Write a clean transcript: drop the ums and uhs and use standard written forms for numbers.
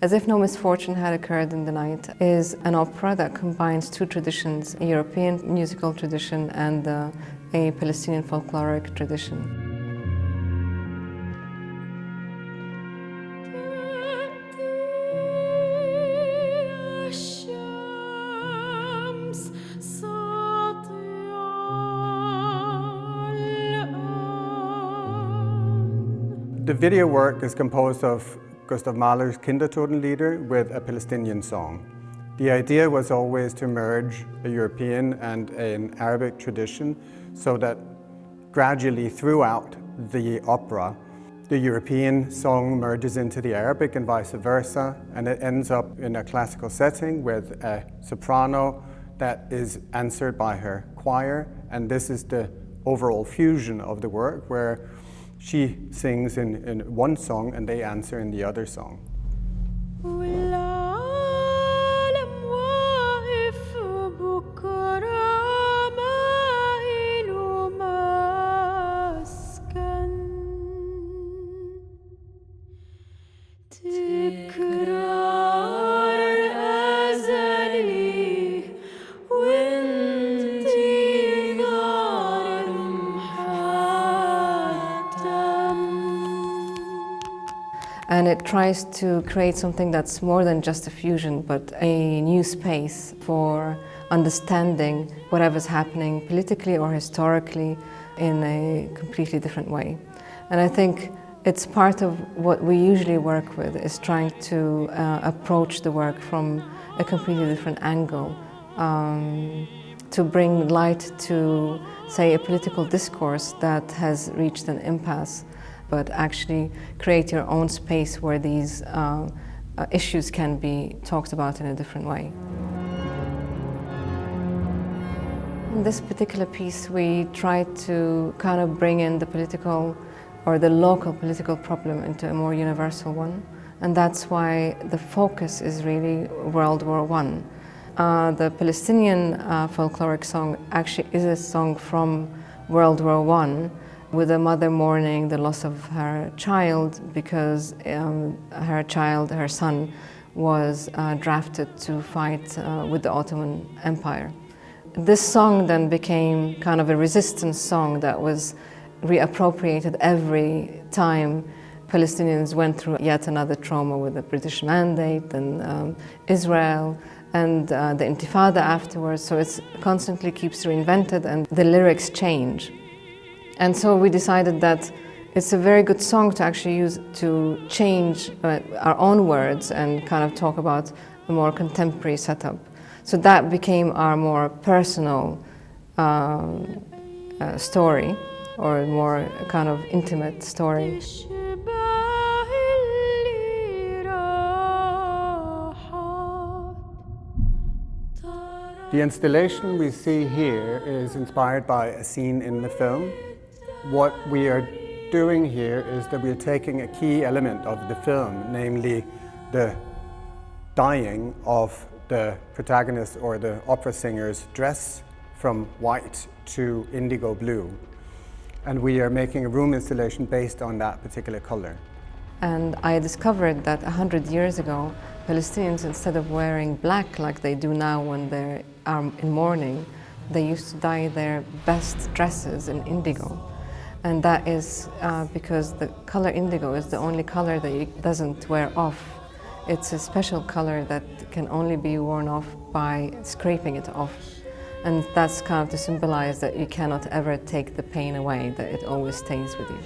As If No Misfortune Had Occurred in the Night is an opera that combines two traditions, a European musical tradition and a Palestinian folkloric tradition. The video work is composed of Gustav Mahler's Kindertotenlieder with a Palestinian song. The idea was always to merge a European and an Arabic tradition so that gradually throughout the opera, the European song merges into the Arabic and vice versa, and it ends up in a classical setting with a soprano that is answered by her choir, and this is the overall fusion of the work where she sings in one song and they answer in the other song. And it tries to create something that's more than just a fusion, but a new space for understanding whatever's happening politically or historically in a completely different way. And I think it's part of what we usually work with, is trying to approach the work from a completely different angle, to bring light to, say, a political discourse that has reached an impasse, but actually create your own space where these issues can be talked about in a different way. In this particular piece, we tried to kind of bring in the political or the local political problem into a more universal one, and that's why the focus is really World War I. The Palestinian folkloric song actually is a song from World War I, with a mother mourning the loss of her child because her son, was drafted to fight with the Ottoman Empire. This song then became kind of a resistance song that was reappropriated every time Palestinians went through yet another trauma with the British Mandate and Israel and the Intifada afterwards. So it constantly keeps reinvented and the lyrics change. And so we decided that it's a very good song to actually use to change our own words and kind of talk about a more contemporary setup. So that became our more personal story, or a more kind of intimate story. The installation we see here is inspired by a scene in the film. What we are doing here is that we're taking a key element of the film, namely the dyeing of the protagonist or the opera singer's dress from white to indigo blue. And we are making a room installation based on that particular color. And I discovered that 100 years ago, Palestinians, instead of wearing black like they do now when they're in mourning, they used to dye their best dresses in indigo. And that is because the color indigo is the only color that it doesn't wear off. It's a special color that can only be worn off by scraping it off. And that's kind of to symbolize that you cannot ever take the pain away, that it always stays with you.